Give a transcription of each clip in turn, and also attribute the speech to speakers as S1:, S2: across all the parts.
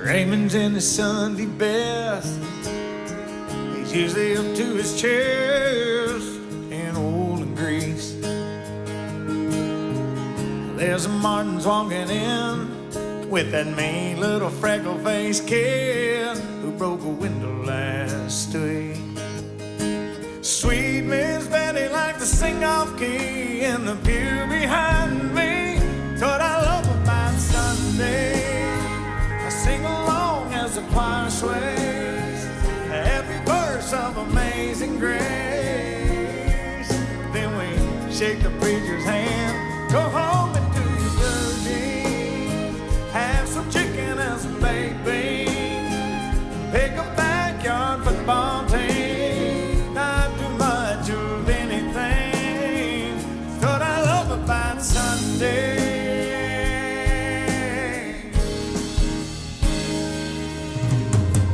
S1: Raymond's in his Sunday best. He's usually up to his chest in oil and grease. There's a Martin's walking in with that mean little freckle-faced kid who broke a window last week. Sweet Miss Betty liked to sing off key in the pew behind me. It's what I love about Sunday. I sing along as the choir sways every verse of Amazing Grace. Then we shake the preacher's hand, go home and do your blue jeans, have some chicken and some baked beans, pick a backyard football team. Not too much of anything. It's what I love about Sunday.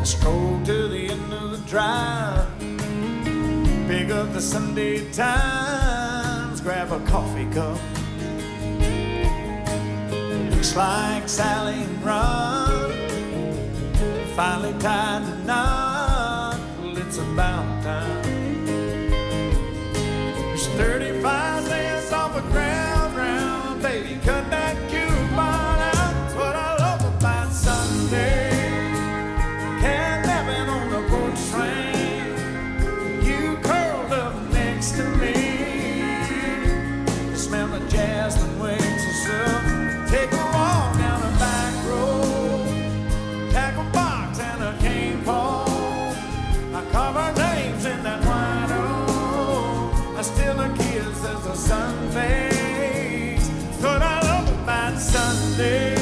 S1: Stroll to the end of the drive, pick up the Sunday Times, grab a coffee cup. Looks like Sally and Ron finally tied the knot. Well, it's about time. There's 35 cents off a ground round, baby, cut that coupon out. That's what I love about Sunday. You curled up next to me, smell the jasmine wings yourself. Take a walk down the back road, tackle box and a cane pole. I carve our names in that white oak. I still a kiss as the sun fades. It's what I love about Sunday.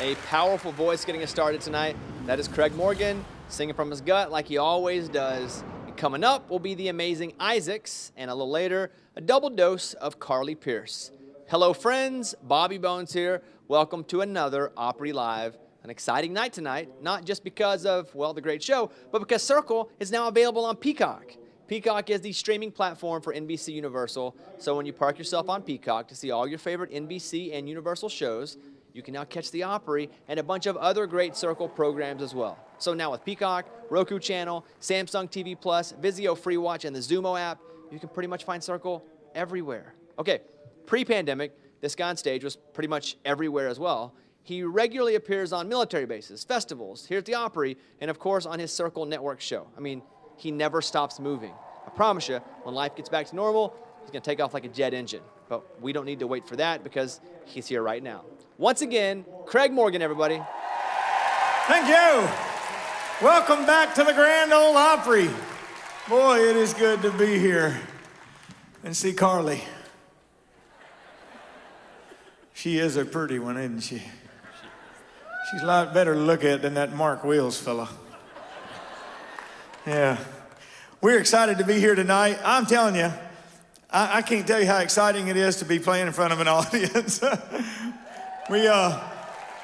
S2: A powerful voice getting us started tonight. That is Craig Morgan, singing from his gut like he always does. And coming up will be the amazing Isaacs, and a little later, a double dose of Carly Pearce. Hello, friends. Bobby Bones here. Welcome to another Opry Live. An exciting night tonight, not just because of, well, the great show, but because Circle is now available on Peacock. Peacock is the streaming platform for NBC Universal, so when you park yourself on Peacock to see all your favorite NBC and Universal shows, you can now catch the Opry and a bunch of other great Circle programs as well. So now with Peacock, Roku Channel, Samsung TV Plus, Vizio Free Watch, and the Zumo app, you can pretty much find Circle everywhere. Okay, pre-pandemic, this guy on stage was pretty much everywhere as well. He regularly appears on military bases, festivals, here at the Opry, and of course on his Circle Network show. I mean, he never stops moving. I promise you, when life gets back to normal, he's gonna take off like a jet engine. But we don't need to wait for that because he's here right now. Once again, Craig Morgan, everybody.
S1: Thank you. Welcome back to the Grand Ole Opry. Boy, it is good to be here and see Carly. She is a pretty one, isn't she? She's a lot better to look at than that Mark Wheels fella. Yeah. We're excited to be here tonight. I'm telling you, I can't tell you how exciting it is to be playing in front of an audience. We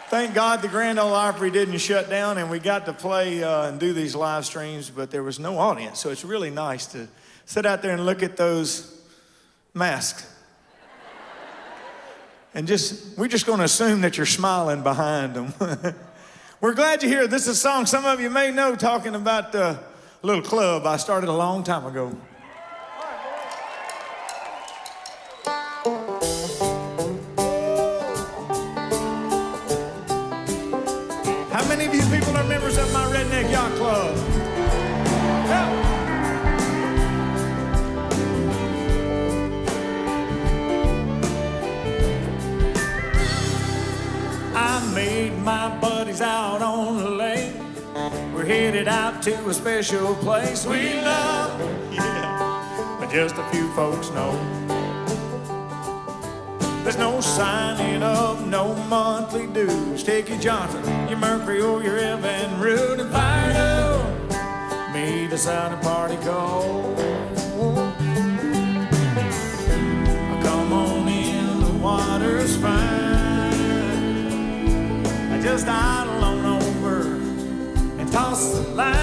S1: thank God the Grand Ole Opry didn't shut down and we got to play and do these live streams, but there was no audience. So it's really nice to sit out there and look at those masks. And we're just going to assume that you're smiling behind them. We're glad you're here. This is a song some of you may know, talking about a little club I started a long time ago. How many of you people are members of my Redneck Yacht Club? Yeah. I made my buddies out on the lake. We're headed out to a special place we love, yeah, but just a few folks know. There's no signing up, no monthly dues. Take your Johnson, your Mercury, or your Evan Root and fire it up. Meet us out and party cold. Come on in, the water's fine. Just idle on over and toss the line.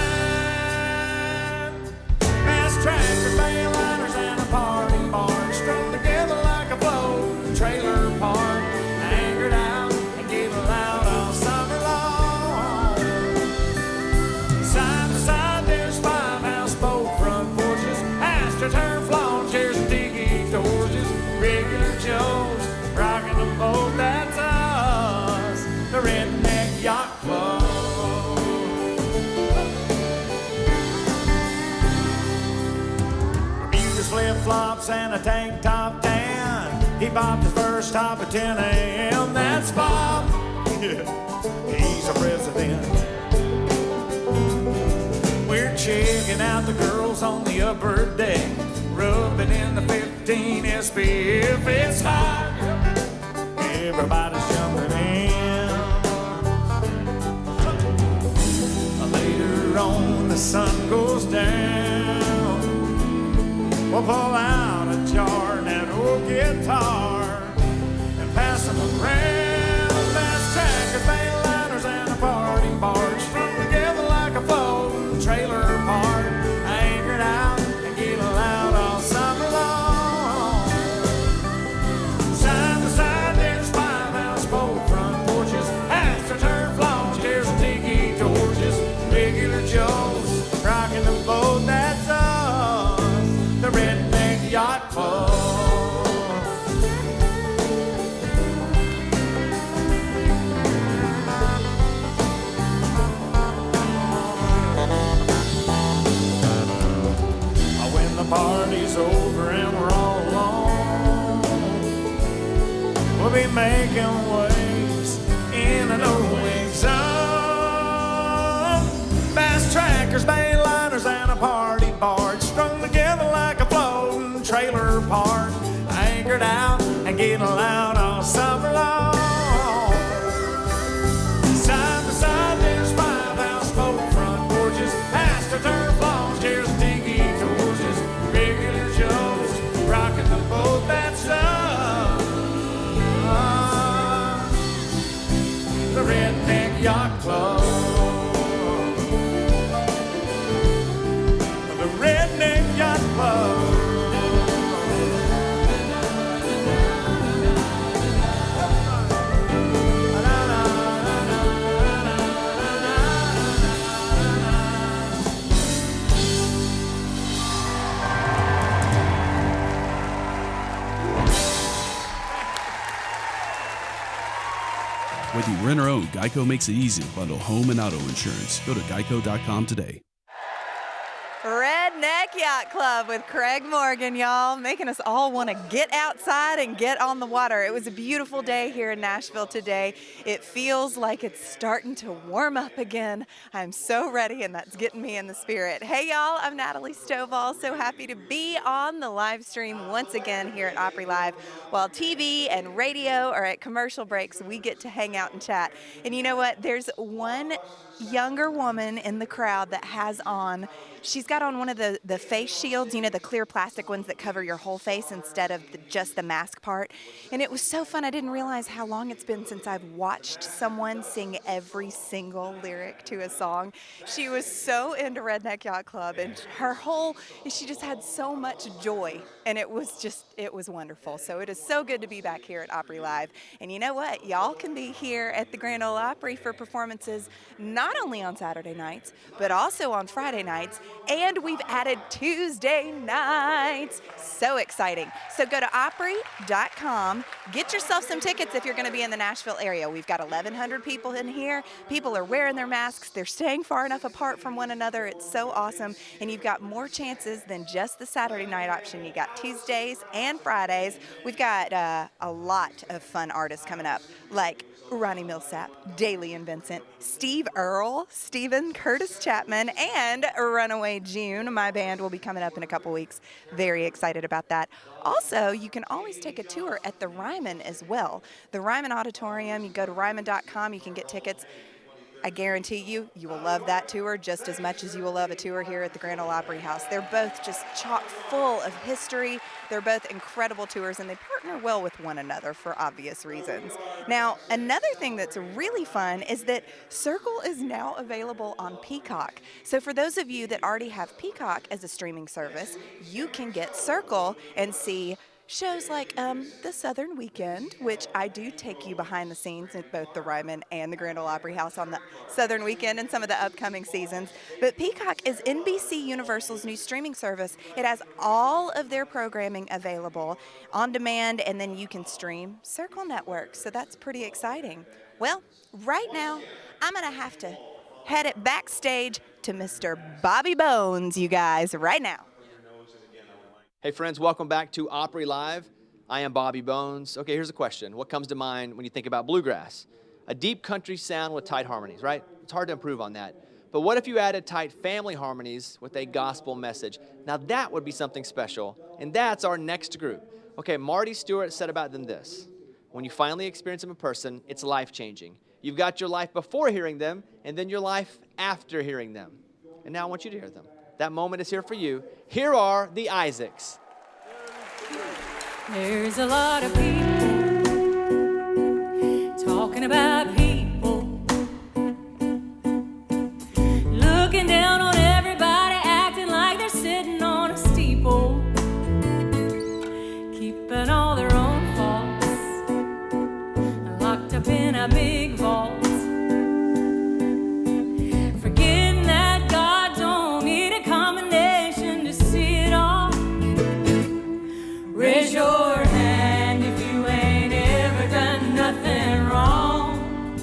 S1: Fast tractor, bayliners, and a party barge strung together like a float trailer park. Anchored out and get loud all summer long. Side to side, there's 5 houseboat front porches, astroturf lawn chairs and tiki torches. Regular Joes rocking the boat, that's us, the Redneck Yacht Club. Bermuda's flip-flops and a tank top tan. He bopped his first stop at 10 a.m. That's Bob. Yeah, he's a president. We're checking out the girls on the upper deck, rubbing in the 15 SPF. It's hot. Everybody's jumping in. Later on, the sun goes down. We'll pull out a jar and that old guitar and pass them around. Fast trackers, bayliners, and a party barge strung together like a floating trailer park. Anchored out and get loud all summer long. Side to side, there's 5 houseboat front porches, astroturf lawn chairs and tiki torches. Regular Joes rocking the boat, that's us, the Redneck Yacht Club. When the party's over and we're all alone, we'll be making waves in an no-wing zone. Fast trackers, bayliners, and a party barge strung together like a floating trailer park. Anchored out and getting loud all summer long. Side to side, there's 5 houseboat front porches, astroturf lawn chairs and tiki torches. Regular Joes rocking the boat, that's us, the Redneck Yacht Club. The Redneck Yacht Club.
S3: Whether you rent or own, Geico makes it easy to bundle home and auto insurance. Go to geico.com today.
S4: Redneck Yacht Club with Craig Morgan, y'all, making us all want to get outside and get on the water. It was a beautiful day here in Nashville today. It feels like it's starting to warm up again. I'm so ready, and that's getting me in the spirit. Hey, y'all, I'm Natalie Stovall. So happy to be on the live stream once again here at Opry Live. While TV and radio are at commercial breaks, we get to hang out and chat. And you know what? There's one younger woman in the crowd that has on, she's got on one of the face shields, you know, the clear plastic ones that cover your whole face instead of just the mask part. And it was so fun. I didn't realize how long it's been since I've watched someone sing every single lyric to a song. She was so into Redneck Yacht Club, and she just had so much joy, and it was wonderful. So it is so good to be back here at Opry Live. And you know what? Y'all can be here at the Grand Ole Opry for performances not only on Saturday nights, but also on Friday nights. And we've added Tuesday nights. So exciting. So go to Opry.com. Get yourself some tickets if you're going to be in the Nashville area. We've got 1,100 people in here. People are wearing their masks. They're staying far enough apart from one another. It's so awesome. And you've got more chances than just the Saturday night option. You got Tuesdays and Fridays. We've got a lot of fun artists coming up, like Ronnie Millsap, Daly and Vincent, Steve Earle, Stephen Curtis Chapman, and Runaway June. My band will be coming up in a couple weeks. Very excited about that. Also, you can always take a tour at the Ryman as well. The Ryman Auditorium, you go to Ryman.com, you can get tickets. I guarantee you will love that tour just as much as you will love a tour here at the Grand Ole Opry House. They're both just chock full of history. They're both incredible tours, and they partner well with one another for obvious reasons. Now, another thing that's really fun is that Circle is now available on Peacock. So for those of you that already have Peacock as a streaming service, you can get Circle and see shows like the Southern Weekend, which I do take you behind the scenes at both the Ryman and the Grand Ole Opry House on the Southern Weekend and some of the upcoming seasons. But Peacock is NBC Universal's new streaming service. It has all of their programming available on demand, and then you can stream Circle Network. So that's pretty exciting. Well, right now, I'm going to have to head it backstage to Mr. Bobby Bones, you guys, right now.
S2: Hey friends, welcome back to Opry Live. I am Bobby Bones. Okay, here's a question. What comes to mind when you think about bluegrass? A deep country sound with tight harmonies, right? It's hard to improve on that. But what if you added tight family harmonies with a gospel message? Now that would be something special, and that's our next group. Okay, Marty Stewart said about them this: when you finally experience them in person, it's life-changing. You've got your life before hearing them, and then your life after hearing them. And now I want you to hear them. That moment is here for you. Here are the Isaacs.
S5: There's a lot of people talking about people, looking down on everybody, acting like they're sitting on a steeple, keeping all their own faults locked up in a big vault. Raise your hand if you ain't ever done nothing wrong.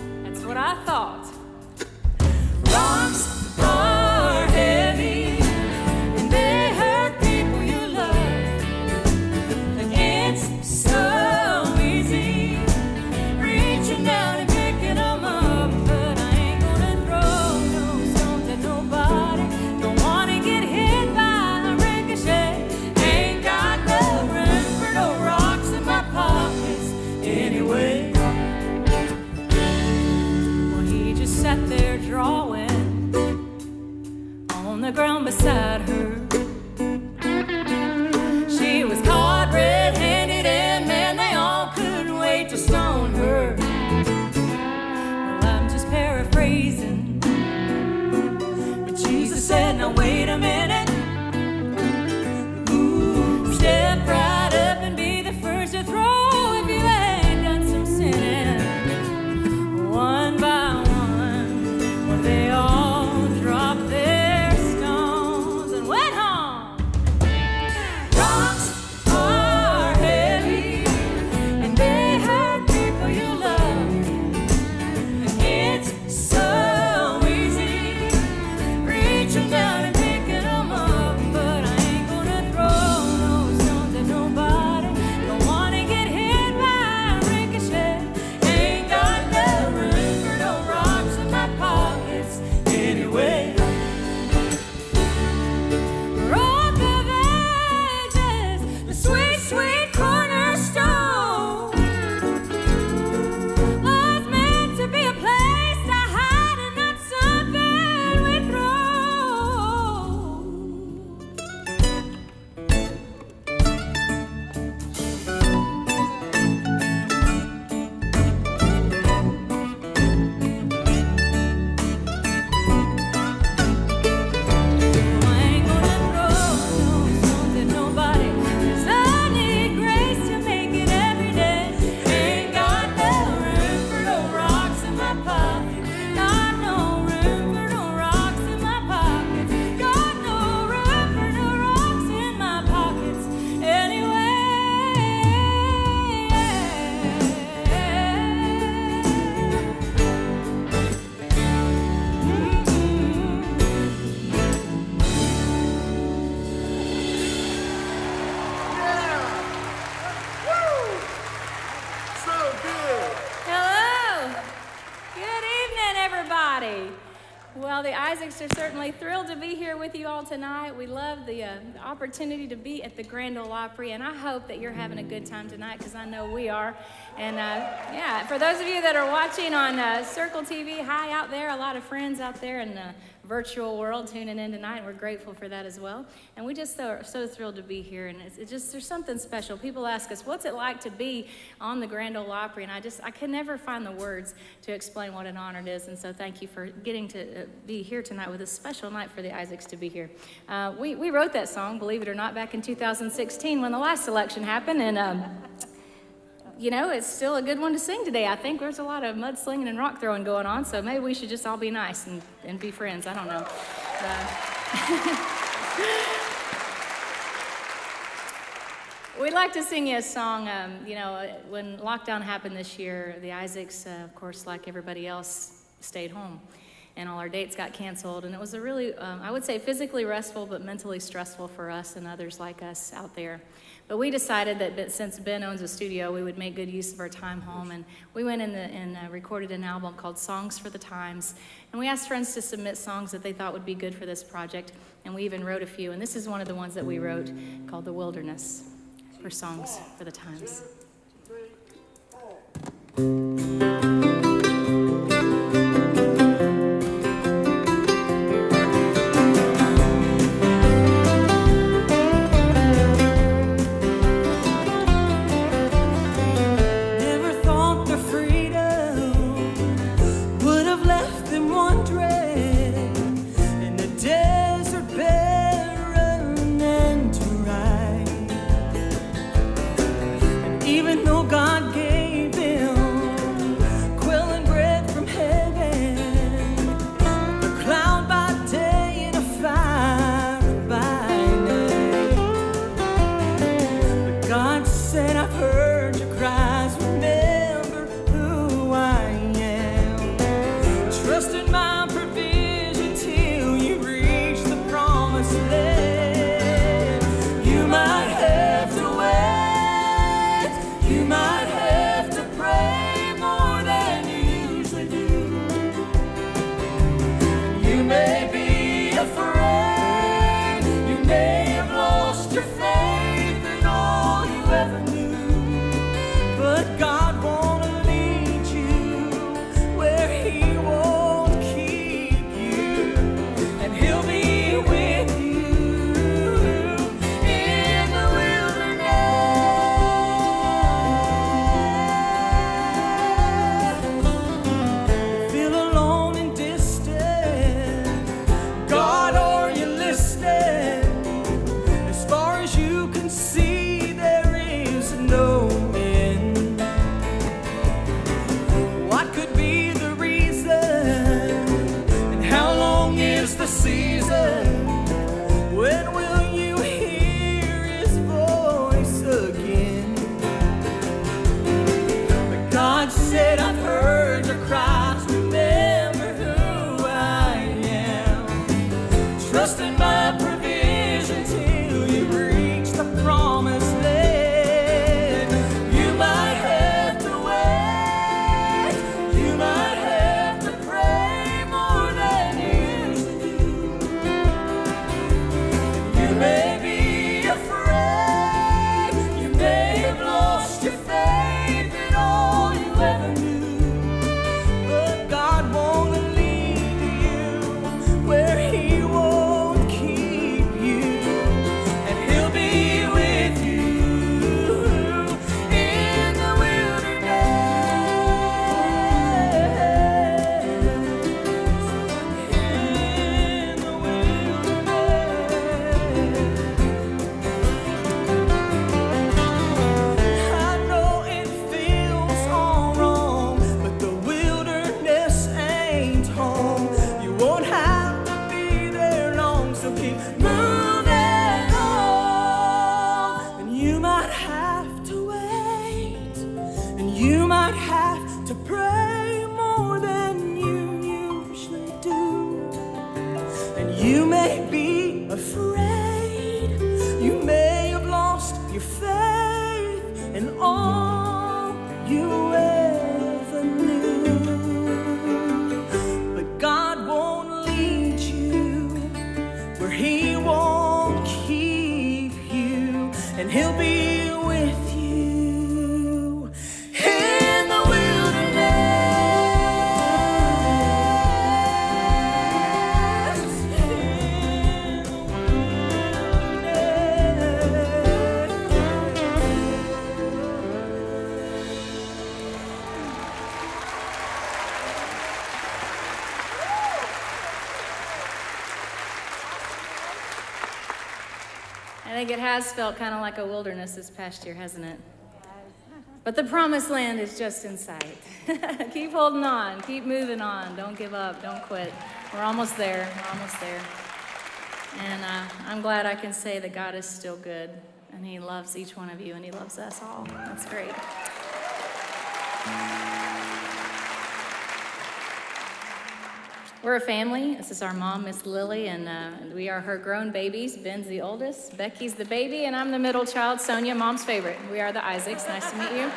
S5: are certainly thrilled to be here with you all tonight. We love the opportunity to be at the Grand Ole Opry, and I hope that you're having a good time tonight, because I know we are. And yeah, for those of you that are watching on Circle TV, hi out there, a lot of friends out there in the virtual world tuning in tonight. We're grateful for that as well. And we just are so thrilled to be here, and there's something special. People ask us, what's it like to be on the Grand Ole Opry? And I can never find the words to explain what an honor it is. And so thank you for getting to be here tonight with a special night for the Isaacs to be here. We wrote that song, believe it or not, back in 2016 when the last election happened, and you know, it's still a good one to sing today. I think there's a lot of mudslinging and rock throwing going on, so maybe we should just all be nice and be friends. I don't know. We'd like to sing you a song. You know, when lockdown happened this year, the Isaacs, of course, like everybody else, stayed home. And all our dates got canceled. And it was a really, I would say, physically restful, but mentally stressful for us and others like us out there. But we decided that since Ben owns a studio, we would make good use of our time home. And we went in and recorded an album called Songs for the Times. And we asked friends to submit songs that they thought would be good for this project. And we even wrote a few. And this is one of the ones that we wrote called The Wilderness for Songs for the Times. 2, 3, 4.
S1: God won't lead you and He'll be with you in the wilderness.
S5: I think it has felt kind of like a wilderness this past year, hasn't it? But the promised land is just in sight. Keep holding on, keep moving on. Don't give up, don't quit. We're almost there, we're almost there. And I'm glad I can say that God is still good, and He loves each one of you, and He loves us all. That's great. We're a family. This is our mom, Miss Lily, and we are her grown babies. Ben's the oldest, Becky's the baby, and I'm the middle child, Sonia, mom's favorite. We are the Isaacs. Nice to meet you.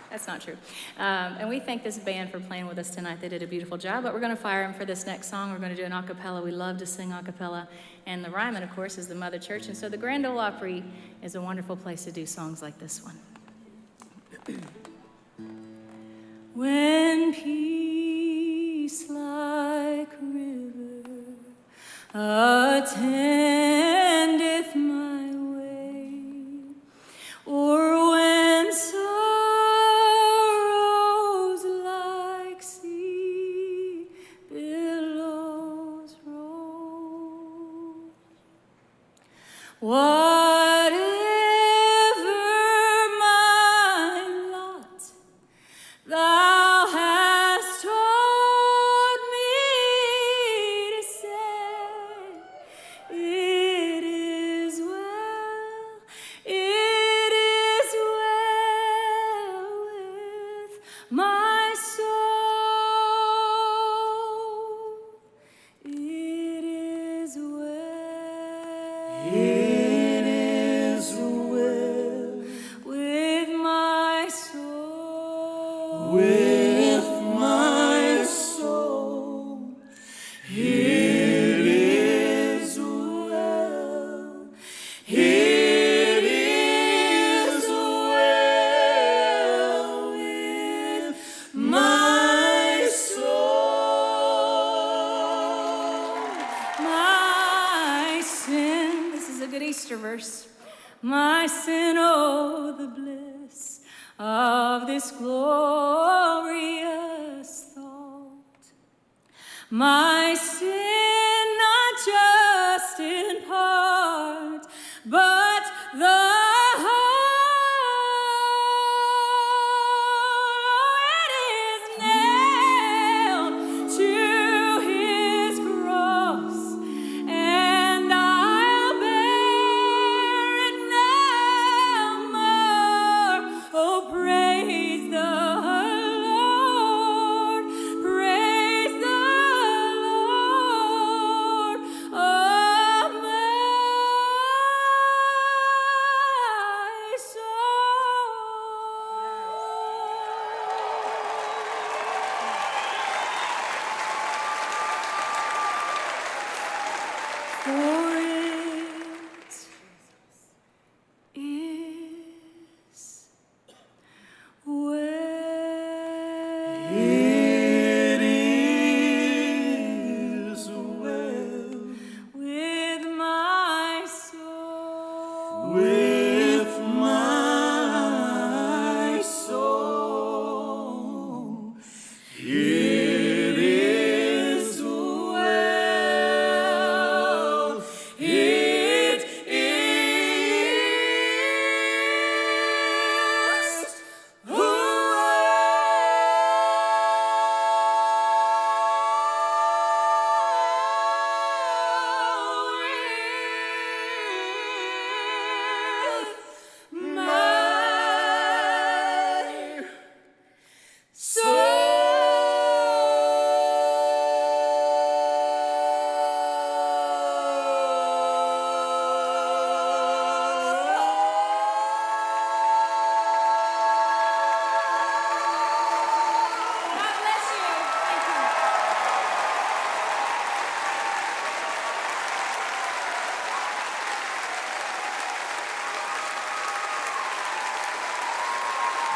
S5: That's not true. And we thank this band for playing with us tonight. They did a beautiful job, but we're going to fire them for this next song. We're going to do an a cappella. We love to sing a cappella. And the Ryman, of course, is the Mother Church, and so the Grand Ole Opry is a wonderful place to do songs like this one. When peace like river attendeth my way, or when sorrows like sea billows roll, whatever my lot, Thou hast taught me to say, it is well with my soul. It is well.
S1: It is well
S5: with my soul.
S1: with my soul. It is well. It is well with my soul.
S5: My sin, this is a good Easter verse. My sin, oh, the bliss of this glorious thought. My sin, not just in part, but the whole. It is nailed to His cross, and I'll bear it no more. Oh, praise the Lord, praise the Lord, oh, my soul. For it is well.
S1: It is well
S5: With my soul.
S1: with my soul. It is well. It is well.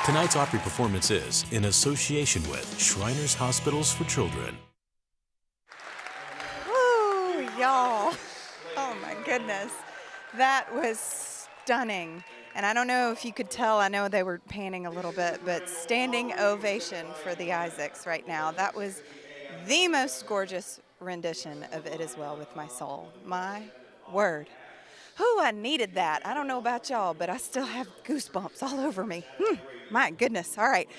S6: Tonight's Opry Performance is in association with Shriners Hospitals for Children.
S4: Woo, y'all. Oh my goodness. That was stunning. And I don't know if you could tell, I know they were panning a little bit, but standing ovation for the Isaacs right now. That was the most gorgeous rendition of It Is Well With My Soul. My word. Whew, I needed that. I don't know about y'all, but I still have goosebumps all over me. My goodness. All right.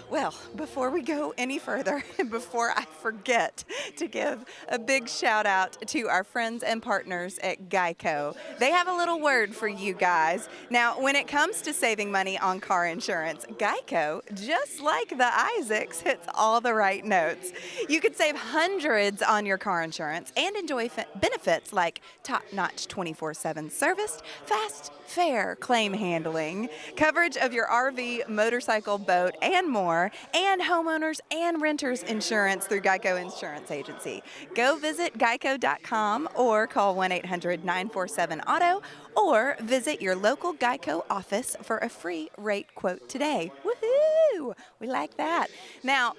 S4: Well, before we go any further, before I forget to give a big shout out to our friends and partners at Geico, they have a little word for you guys. Now, when it comes to saving money on car insurance, Geico, just like the Isaacs, hits all the right notes. You could save hundreds on your car insurance and enjoy benefits like top-notch 24/7 service, fast, fair claim handling, coverage of your RV, motorcycle, boat, and more, and homeowners and renters insurance through Geico Insurance Agency. Go visit geico.com or call 1-800-947-AUTO or visit your local Geico office for a free rate quote today. Woohoo! We like that. Now,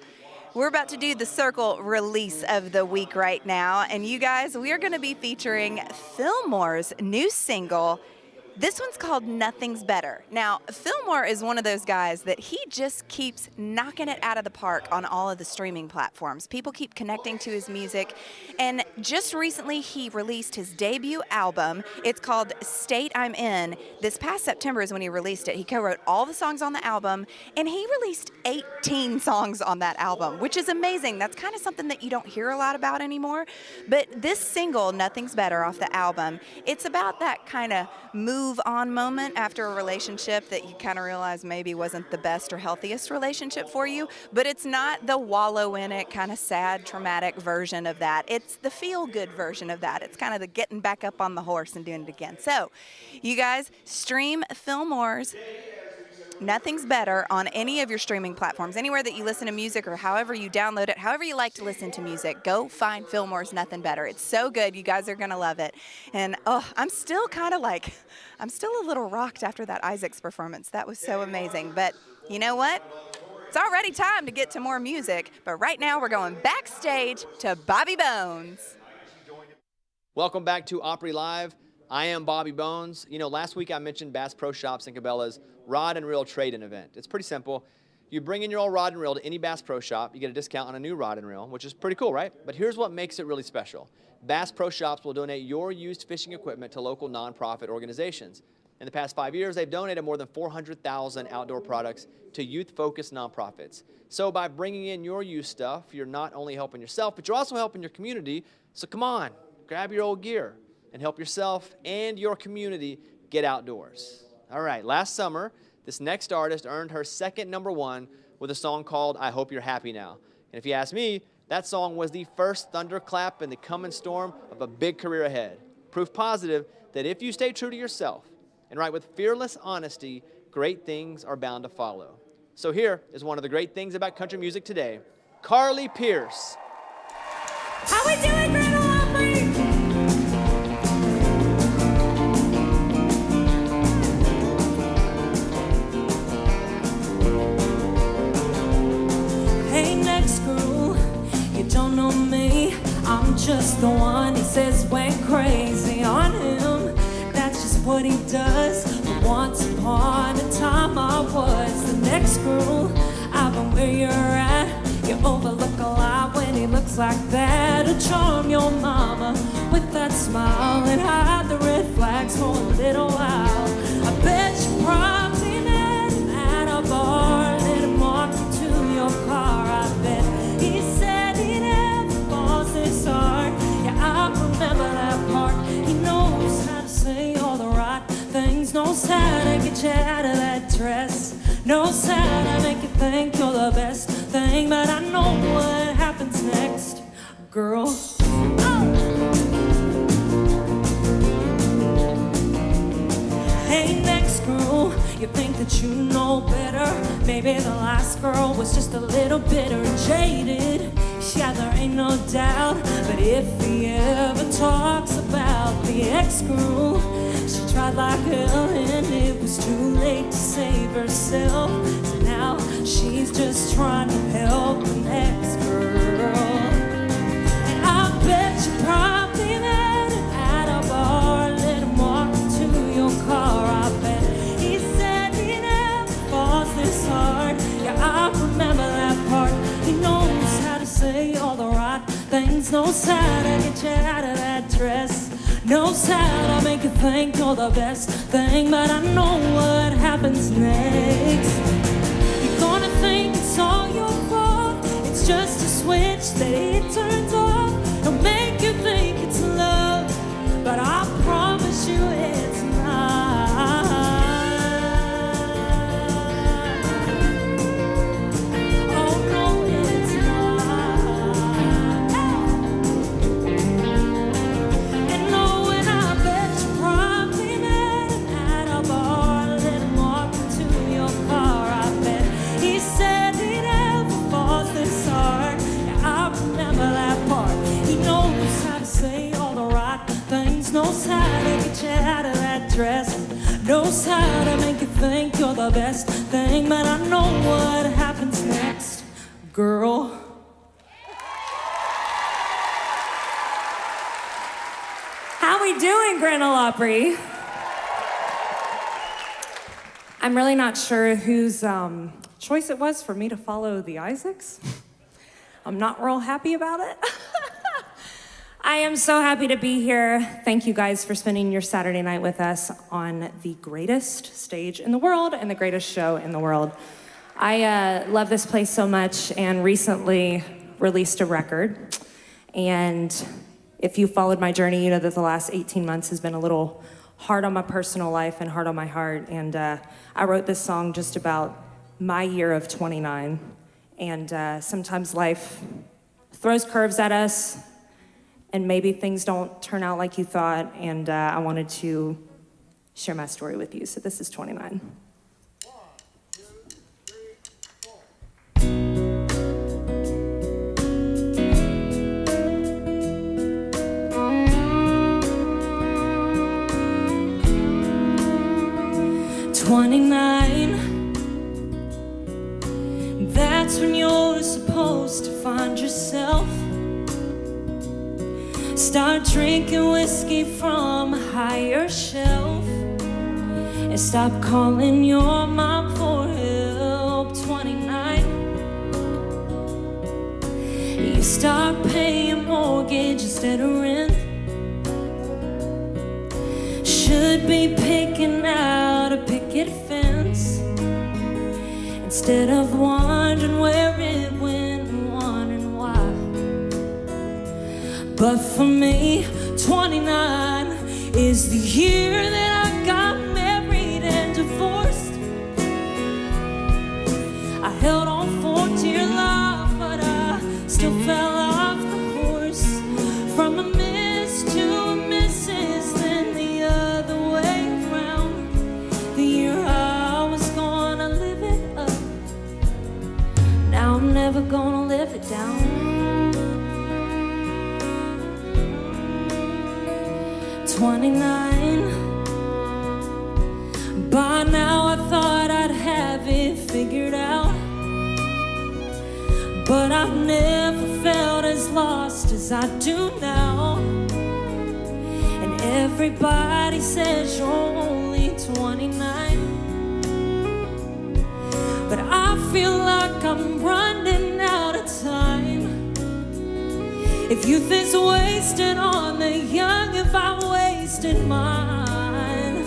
S4: we're about to do the Circle release of the week right now, and you guys, we are going to be featuring Fillmore's new single. This one's called Nothing's Better. Now, Fillmore is one of those guys that he just keeps knocking it out of the park on all of the streaming platforms. People keep connecting to his music, and just recently he released his debut album. It's called State I'm In. This past September is when he released it. He co-wrote all the songs on the album, and he released 18 songs on that album, which is amazing. That's kind of something that you don't hear a lot about anymore. But this single, Nothing's Better, off the album, it's about that kind of move on moment after a relationship that you kind of realize maybe wasn't the best or healthiest relationship for you, but it's not the wallow in it kind of sad, traumatic version of that. It's the feel-good version of that. It's kind of the getting back up on the horse and doing it again. So, you guys, stream Fillmore's Nothing's Better on any of your streaming platforms, anywhere that you listen to music or however you download it, however you like to listen to music. Go find Fillmore's Nothing Better. It's so good. You guys are going to love it. And I'm still a little rocked after that Isaacs performance. That was so amazing. But you know what? It's already time to get to more music. But right now we're going backstage to Bobby Bones.
S2: Welcome back to Opry Live. I am Bobby Bones. You know, last week I mentioned Bass Pro Shops and Cabela's Rod and Reel Trade-In event. It's pretty simple. You bring in your old rod and reel to any Bass Pro Shop, you get a discount on a new rod and reel, which is pretty cool, right? But here's what makes it really special. Bass Pro Shops will donate your used fishing equipment to local nonprofit organizations. In the past 5 years, they've donated more than 400,000 outdoor products to youth-focused nonprofits. So by bringing in your used stuff, you're not only helping yourself, but you're also helping your community. So come on, grab your old gear and help yourself and your community get outdoors. All right, last summer, this next artist earned her second #1 with a song called I Hope You're Happy Now. And if you ask me, that song was the first thunderclap in the coming storm of a big career ahead. Proof positive that if you stay true to yourself and write with fearless honesty, great things are bound to follow. So here is one of the great things about country music today, Carly Pearce.
S5: How we doing, Grandma Opry?
S7: Don't know me, I'm just the one he says went crazy on him. That's just what he does. But once upon a time I was the next girl. I've been where you're at. You overlook a lot when he looks like that. To charm your mama with that smile and hide the red flags for a little while. I bet you probably met him at a bar. Let him walk you to your car. I bet he said he never falls this hard. Yeah, I remember that part. He knows how to say all the right things. Knows how to get you out of that dress. Knows how to make you think you're the best thing. But I know what happens next, girl. Hey, next girl, you think that you know better. Maybe the last girl was just a little bitter and jaded. Yeah, there ain't no doubt. But if he ever talks about the ex-girl, she tried like hell and it was was too late to save herself. So now she's just trying to help the next girl. And I bet you probably met him at a bar, let him walk into your car. I bet he said he never falls this hard. Yeah, I remember that part. He knows how to say all the right things, knows how to get you out of that dress, knows how to make you think you're the best thing. But I know what happens next. You're gonna think it's all your fault. It's just a switch that he turns off. It'll make you think it's love, but I promise you it's not. Oh no, it's not. And knowing I bet you probably met him at a bar, let him walk into your car. I bet he said he never falls this hard. Yeah, I remember that part. He knows how to say all the right things, knows how to get you out of that dress, knows how to make you think you're the best thing. But I know what happens next, girl. How we doing, Grand Ole Opry? I'm really not sure whose choice it was for me to follow the Isaacs. I'm not real happy about it. I am so happy to be here. Thank you guys for spending your Saturday night with us on the greatest stage in the world and the greatest show in the world. I love this place so much and recently released a record. And if you followed my journey, you know that the last 18 months has been a little hard on my personal life and hard on my heart. And I wrote this song just about my year of 29. And sometimes life throws curves at us, and maybe things don't turn out like you thought, and I wanted to share my story with you. So this is 29. 29, that's when you're supposed to find yourself. Start drinking whiskey from a higher shelf and stop calling your mom for help. 29, you start paying mortgage instead of rent. Should be picking out a picket fence instead of wondering where it went and wondering why. But for me, 29 is the year that I got married and divorced. I held on for dear life, but I still fell off the horse. From a miss to a missus, then the other way around. The year I was gonna live it up, now I'm never gonna live it down. 29. By now I thought I'd have it figured out, but I've never felt as lost as I do now. And everybody says you're only 29, but I feel like I'm running out of time. If youth is wasted on the young, if I wasted mine.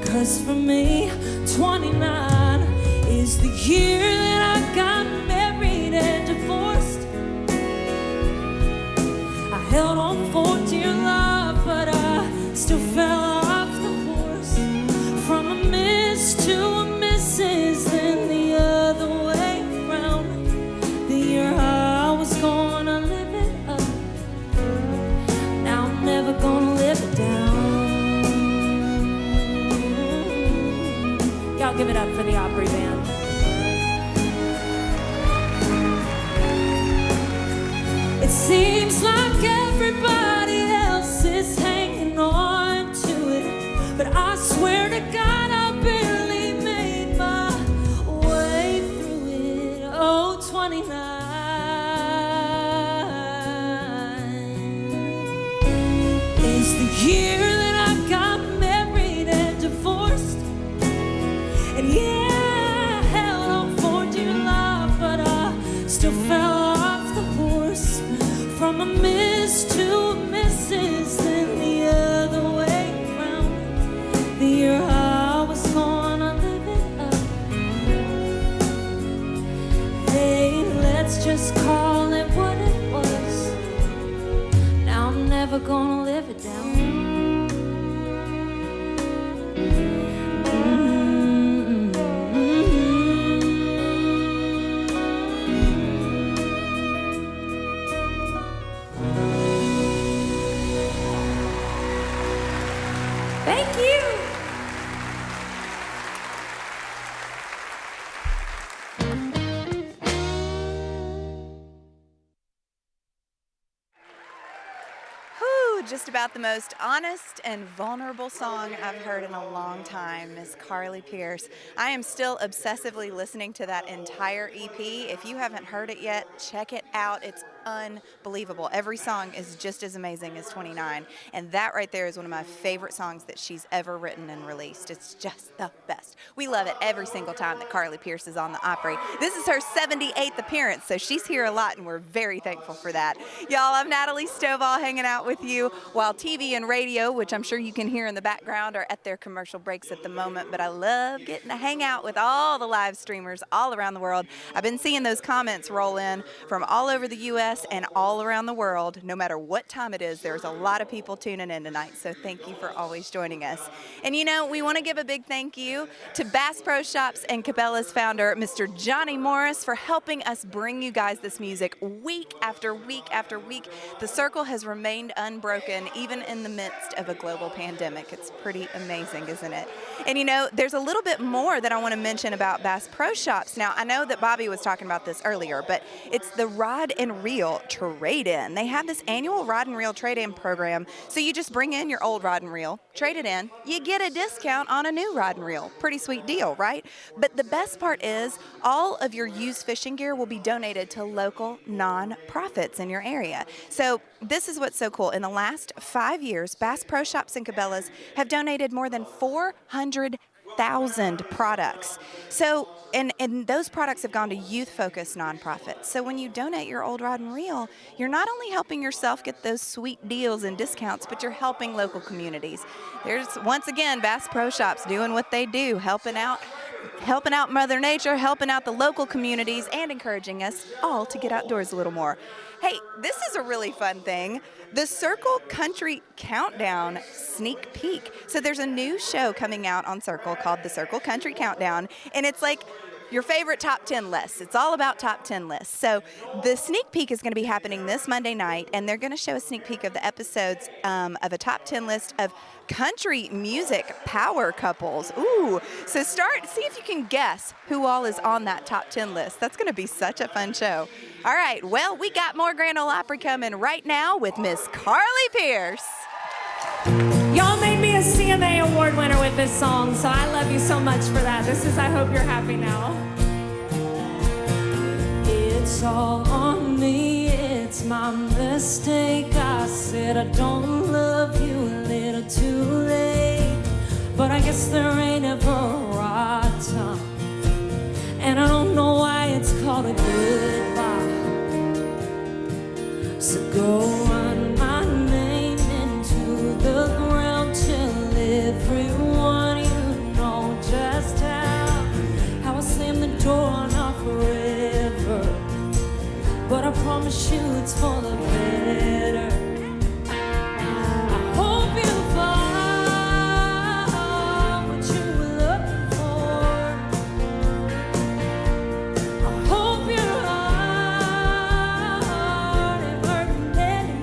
S7: 'Cause for me, 29 is the year that I got married and divorced. I held on for dear life, but I still fell off the horse. From a miss to a missus, then the other way around. The year I was gonna live it up, now I'm never gonna live it down. Y'all give it up for the Opry Band. It seems like everybody else is hanging on to it, but I swear to God I barely the year I was gonna live it up. Hey, let's just call it what it was. Now I'm never gonna live it down.
S5: Thank you.
S4: Whew, just about the most honest and vulnerable song I've heard in a long time, Miss Carly Pearce. I am still obsessively listening to that entire EP. If you haven't heard it yet, check it out. It's unbelievable. Every song is just as amazing as 29, and that right there is one of my favorite songs that she's ever written and released. It's just the best. We love it every single time that Carly Pearce is on the Opry. This is her 78th appearance, so she's here a lot, and we're very thankful for that. Y'all, I'm Natalie Stovall hanging out with you while TV and radio, which I'm sure you can hear in the background, are at their commercial breaks at the moment, but I love getting to hang out with all the live streamers all around the world. I've been seeing those comments roll in from all over the U.S. and all around the world. No matter what time it is, there's a lot of people tuning in tonight, so thank you for always joining us. And you know, we want to give a big thank you to Bass Pro Shops and Cabela's founder, Mr. Johnny Morris, for helping us bring you guys this music week after week after week. The circle has remained unbroken, even in the midst of a global pandemic. It's pretty amazing, isn't it? And you know, there's a little bit more that I want to mention about Bass Pro Shops. Now, I know that Bobby was talking about this earlier, but it's the Rod and Reel trade-in. They have this annual rod and reel trade-in program. So you just bring in your old rod and reel, trade it in, you get a discount on a new rod and reel. Pretty sweet deal, right? But the best part is all of your used fishing gear will be donated to local non-profits in your area. So this is what's so cool. In the last 5 years, Bass Pro Shops and Cabela's have donated more than 400,000 products. So, and those products have gone to youth-focused nonprofits. So when you donate your old rod and reel, you're not only helping yourself get those sweet deals and discounts, but you're helping local communities. There's, once again, Bass Pro Shops doing what they do, helping out Mother Nature, helping out the local communities, and encouraging us all to get outdoors a little more. Hey, this is a really fun thing. The Circle Country Countdown sneak peek. So there's a new show coming out on Circle called the Circle Country Countdown, and it's like your favorite top 10 lists. It's all about top 10 lists. So the sneak peek is going to be happening this Monday night, and they're going to show a sneak peek of the episodes of a top 10 list of country music power couples. Ooh, so see if you can guess who all is on that top 10 list. That's going to be such a fun show. All right, well, we got more Grand Ole Opry coming right now with Miss Carly Pearce.
S7: Y'all made me a CMA award winner with this song, so I love you so much for that. This is I Hope You're Happy Now. It's all on me, it's my mistake. I said I don't love you a little too late, but I guess there ain't ever a right time, and I don't know why it's called a goodbye. So go run my name into the ground till everyone you know just how I slam the door on our forever. But I promise you it's for the better. I hope you find what you were looking for. I hope your heart ain't hurting anymore.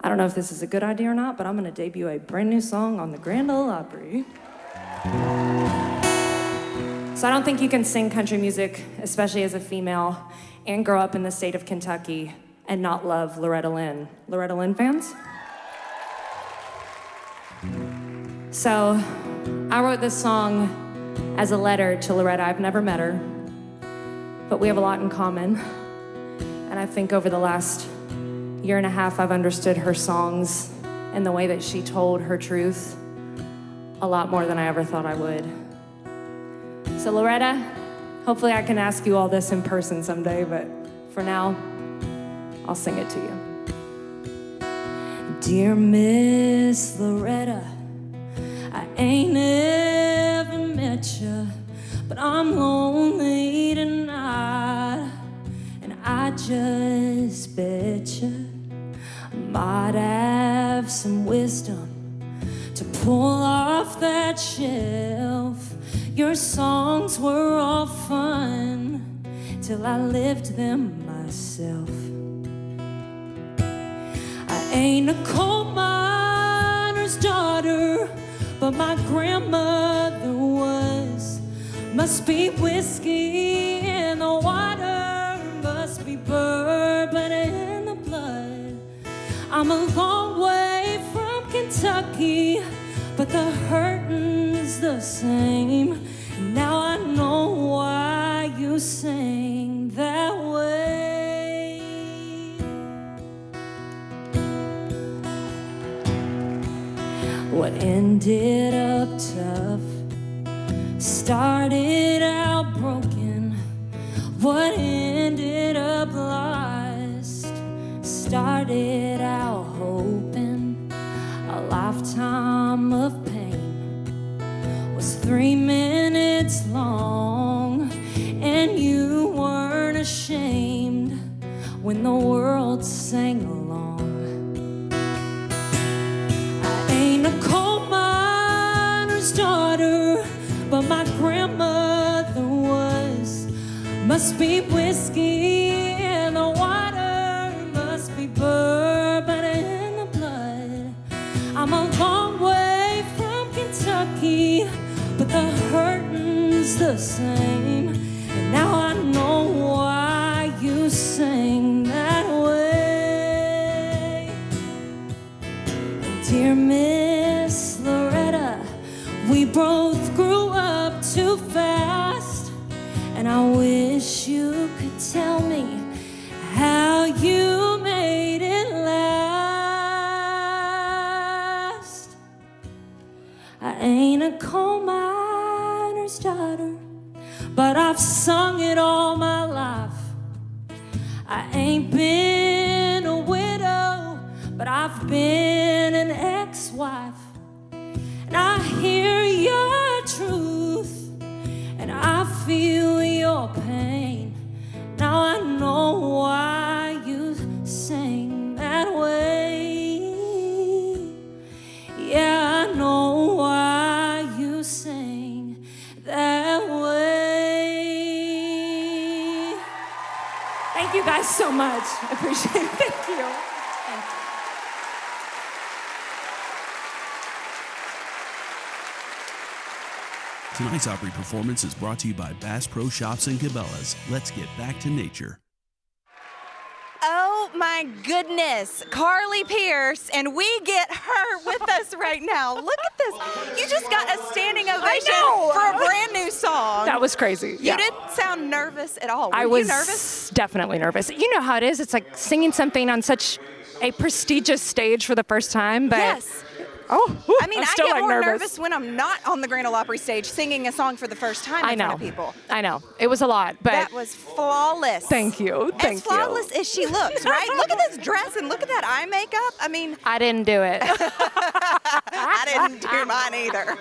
S7: I don't know if this is a good idea or not, but I'm gonna debut a brand new song on the Grand Ole Opry. So I don't think you can sing country music, especially as a female, and grow up in the state of Kentucky and not love Loretta Lynn. Loretta Lynn fans? So I wrote this song as a letter to Loretta. I've never met her, but we have a lot in common. And I think over the last year and a half, I've understood her songs and the way that she told her truth a lot more than I ever thought I would. So Loretta, hopefully I can ask you all this in person someday, but for now, I'll sing it to you. Dear Miss Loretta, I ain't ever met you, but I'm lonely tonight, and I just bet you might have some wisdom to pull off that shelf. Your songs were all fun till I lived them myself. I ain't a coal miner's daughter, but my grandmother was. Must be whiskey in the water, must be bourbon in the blood. I'm a long way from Kentucky, but the hurting's the same. Now I know why you sing that way. What ended up tough started out broken. What ended up lost started out hoping. A lifetime of pain was 3 minutes long, and you weren't ashamed when the world sang along. I ain't a coal miner's daughter, but my grandmother was. Must be whiskey in the water, must be bourbon in the blood. I'm a long way from Kentucky, but the hurting's the same. And now I know why you sing that way. Dear Miss Loretta, we both grew up too fast, and I wish you could tell me how you made it last. I ain't a coal miner's daughter, but I've sung it all my life. I ain't been a widow, but I've been an ex-wife. And I hear your truth, and I feel your pain. Now I know why you sing that way. Yeah, I know why you sing that way. Thank you guys so much. I appreciate it. Thank you. Thank you.
S3: Tonight's Opry Performance is brought to you by Bass Pro Shops and Cabela's. Let's get back to nature.
S4: Oh my goodness, Carly Pearce, and we get her with us right now. Look at this. You just got a standing ovation for a brand new song.
S8: That was crazy.
S4: You didn't sound nervous at all.
S8: I
S4: Were
S8: was
S4: you nervous?
S8: definitely nervous. You know how it is. It's like singing something on such a prestigious stage for the first time. But
S4: Yes.
S8: Oh,
S4: I mean,
S8: I'm
S4: I
S8: still
S4: get
S8: like
S4: more
S8: nervous.
S4: nervous when I'm not on the Grand Ole Opry stage singing a song for the first time in front of people.
S8: I know. It was a lot, but
S4: That was flawless.
S8: thank you. Thank
S4: as flawless as she looks, right? Look at this dress and look at that eye makeup. I mean,
S8: I didn't do it.
S4: I didn't do mine either.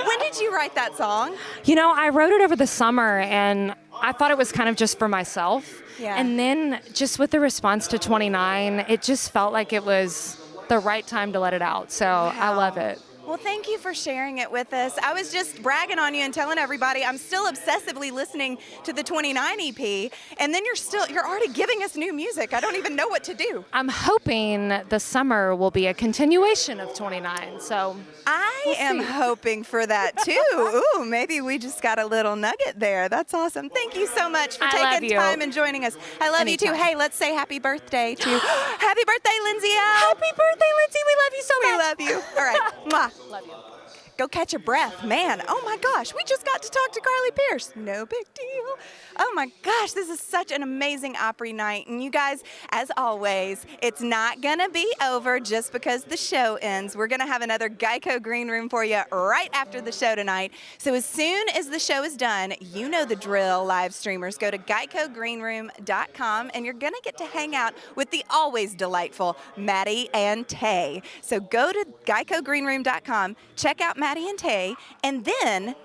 S4: When did you write that song?
S8: You know, I wrote it over the summer, and I thought it was kind of just for myself.
S4: Yeah.
S8: And then just with the response to 29, it just felt like it was the right time to let it out. So I love it.
S4: Well, thank you for sharing it with us. I was just bragging on you and telling everybody I'm still obsessively listening to the 29 EP, and then you're already giving us new music. I don't even know what to do.
S8: I'm hoping the summer will be a continuation of 29. So
S4: I am hoping for that too. Ooh, maybe we just got a little nugget there. That's awesome. Thank you so much for taking time and joining us. I love you too. Hey, let's say happy birthday to happy birthday, Lindsay.
S8: Happy birthday, Lindsay. We love you so much.
S4: We love you. All right. Mwah.
S8: Love you.
S4: Go catch a breath. Man, oh my gosh, we just got to talk to Carly Pearce. No big deal. Oh my gosh, this is such an amazing Opry night. And you guys, as always, it's not gonna be over just because the show ends. We're gonna have another Geico Green Room for you right after the show tonight. So as soon as the show is done, you know the drill, live streamers. Go to GeicoGreenroom.com and you're gonna get to hang out with the always delightful Maddie and Tay. So go to GeicoGreenroom.com, check out Maddie and Tay, and then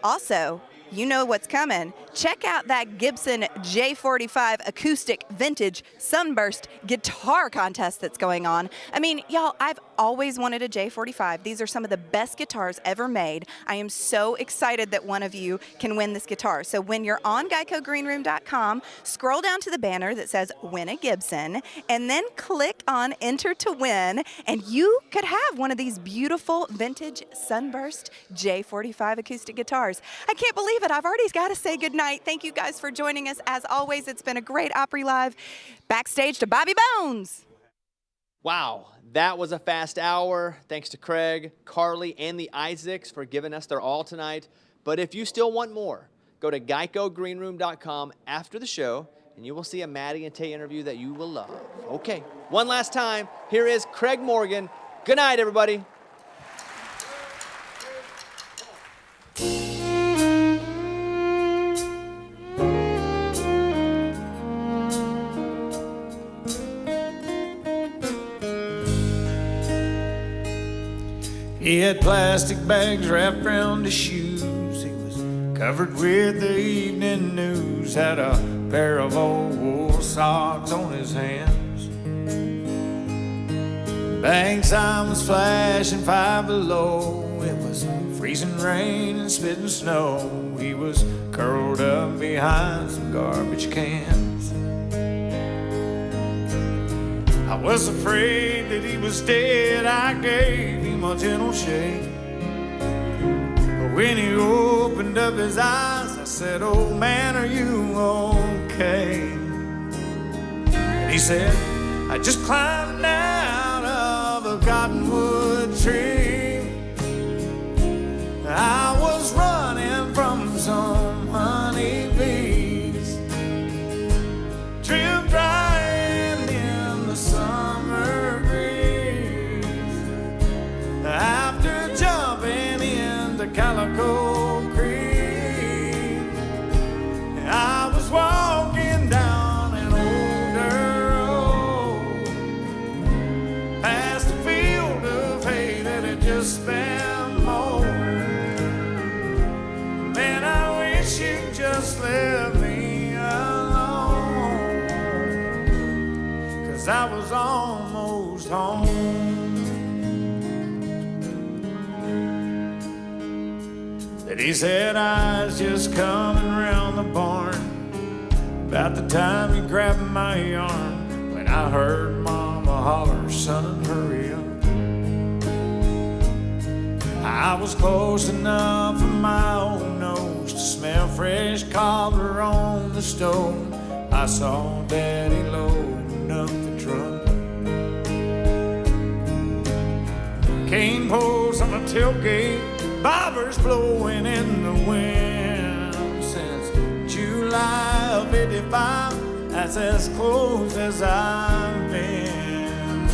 S4: also, you know what's coming. Check out that Gibson J45 acoustic vintage sunburst guitar contest that's going on. I mean, y'all, I've always wanted a J45. These are some of the best guitars ever made. I am so excited that one of you can win this guitar. So when you're on GeicoGreenroom.com, scroll down to the banner that says Win a Gibson, and then click on Enter to Win, and you could have one of these beautiful vintage sunburst J45 acoustic guitars. I can't believe it. I've already got to say goodnight. Thank you guys for joining us. As always, it's been a great Opry Live. Backstage to Bobby Bones.
S2: Wow, that was a fast hour. Thanks to Craig, Carly, and the Isaacs for giving us their all tonight. But if you still want more, go to GeicoGreenroom.com after the show, and you will see a Maddie and Tay interview that you will love. Okay, one last time, here is Craig Morgan. Good night, everybody.
S1: He had plastic bags wrapped around his shoes. He was covered with the evening news. Had a pair of old wool socks on his hands. Bank sign was flashing 5 below. It was freezing rain and spitting snow. He was curled up behind some garbage cans. I was afraid that he was dead. I gave him a gentle shake. But when he opened up his eyes, I said, "Old man, are you okay?" And he said, "I just climbed out of a cottonwood tree. I was running from some honeybees. Tripped right in the summer breeze. After jumping into Calico Creek, I was walking down an old road, past a field of hay that had just been mowed. Man, I wish you'd just let me alone, 'cause I was almost home." That he said, "I was just coming round the barn, about the time he grabbed my arm, when I heard Mama holler, 'Son, hurry up.' I was close enough for my old nose to smell fresh cobbler on the stove. I saw Daddy loading up the truck. Cane poles on the tailgate, bobbers blowing in the wind. Since July of '85, that's as close as I've been.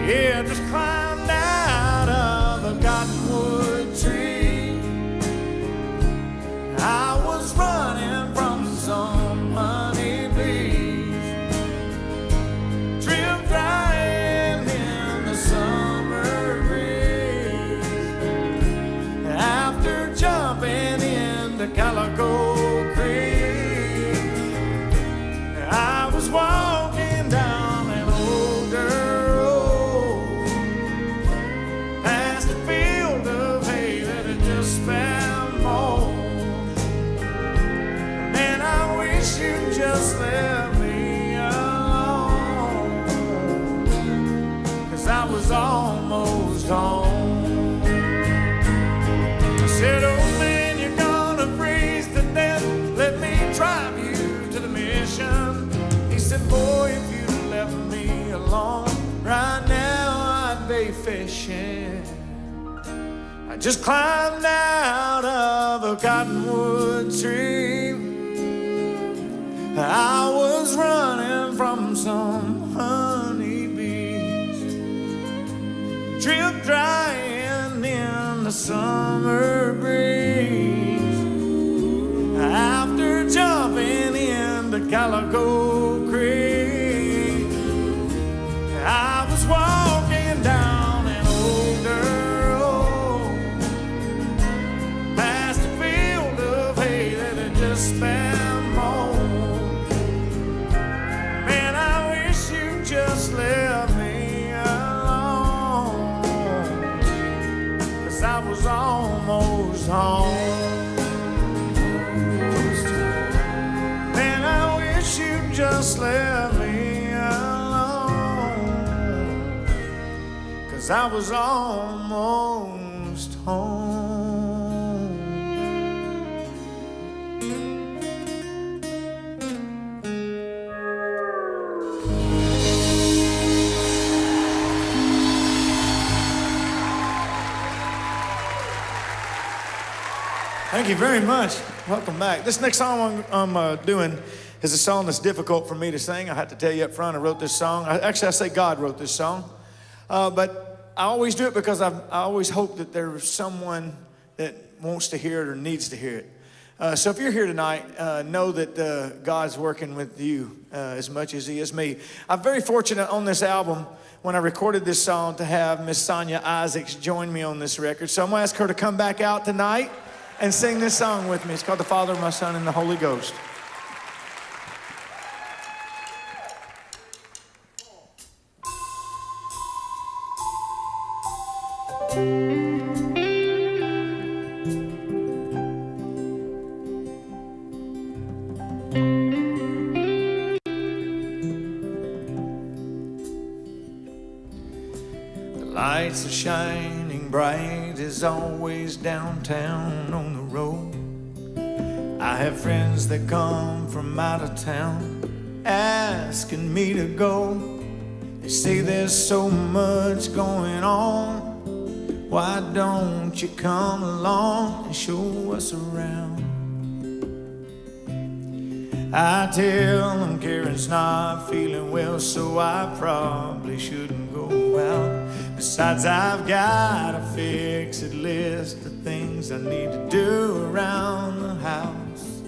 S1: Yeah, just climbed out of a cottonwood tree. I was running from some honeybees. Tripped right in the summer breeze. After jumping into Calico Creek, I was walking down an old dirt road, fishing. I just climbed out of a cottonwood tree. I was running from some honeybees, drip drying in the summer breeze. After jumping into Calico Creek, I was walking down an old dirt road, past a field of hay that had just been mowed. Man, I wish you'd just let me alone, 'cause I was almost home. Man, I wish you'd just let me alone, 'cause I was almost home. Thank you very much. Welcome back. This next song I'm doing is a song that's difficult for me to sing. I have to tell you up front, I wrote this song. I say God wrote this song. But I always do it because I always hope that there's someone that wants to hear it or needs to hear it. So if you're here tonight, know that God's working with you as much as he is me. I'm very fortunate on this album, when I recorded this song, to have Miss Sonia Isaacs join me on this record. So I'm going to ask her to come back out tonight and sing this song with me. It's called The Father, My Son, and the Holy Ghost. The lights are shining bright as always downtown on the road. I have friends that come from out of town asking me to go. They say there's so much going on, why don't you come along and show us around? I tell them Karen's not feeling well, so I probably shouldn't go out. Besides, I've got a fixed list of things I need to do around the house.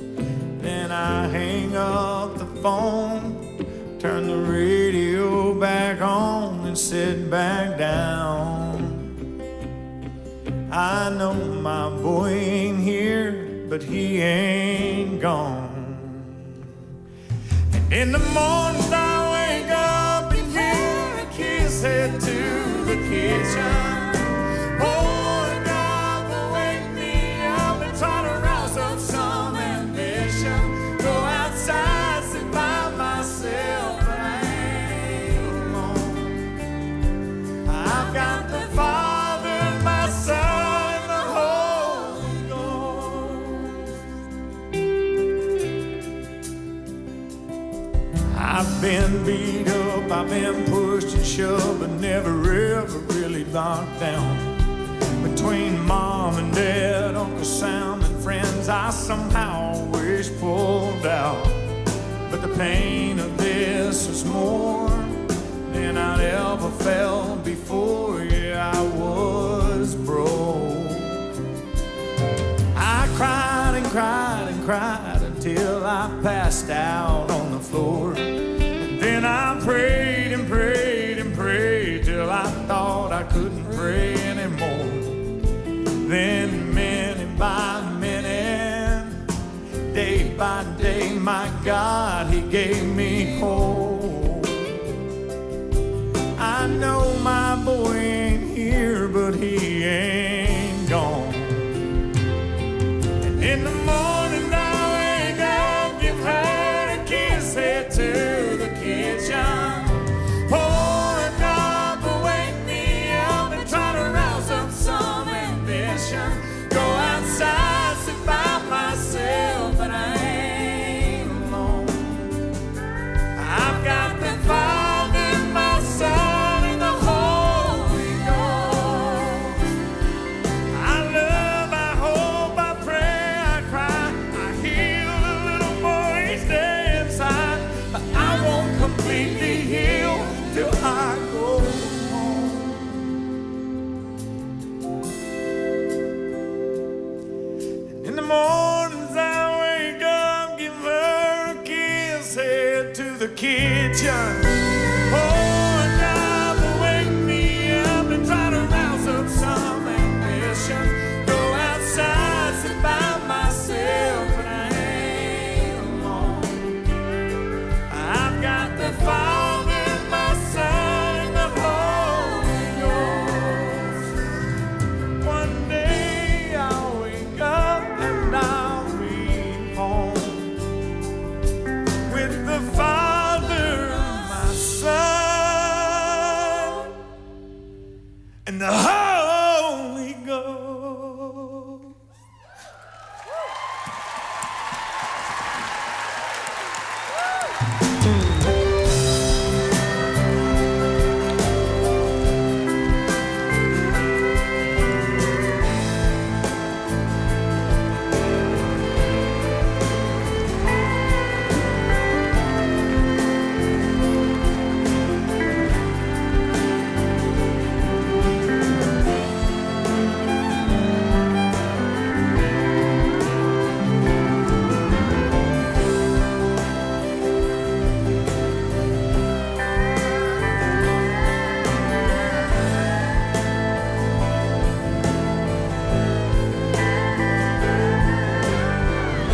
S1: Then I hang up the phone, turn the radio back on, and sit back down. I know my boy ain't here, but he ain't gone. And in the mornings I wake up and hear a kiss head to the kitchen. Oh, God will wake me up and try to rouse up some ambition. Go outside, sit by myself, but I ain't alone. I've got the Father, my Son, and the Holy Ghost. I've been beat up, I've been pushed and shoved, but never ever really knocked down. Between Mom and Dad, Uncle Sam and friends, I somehow always pulled out. But the pain of this was more than I'd ever felt before. Yeah, I was broke. I cried and cried and cried until I passed out on the floor. And then I prayed and prayed and prayed till I thought I couldn't pray anymore. Then minute by minute, day by day, my God, he gave me hope. I know my boy ain't here, but he ain't gone. And in the morning I wake up, give her a kiss, head to the kitchen. Poor God will wake me up and try to rouse up some ambition. Go outside, sit by myself, but I ain't alone. I've got the Father, my Son, and the Holy kitchen.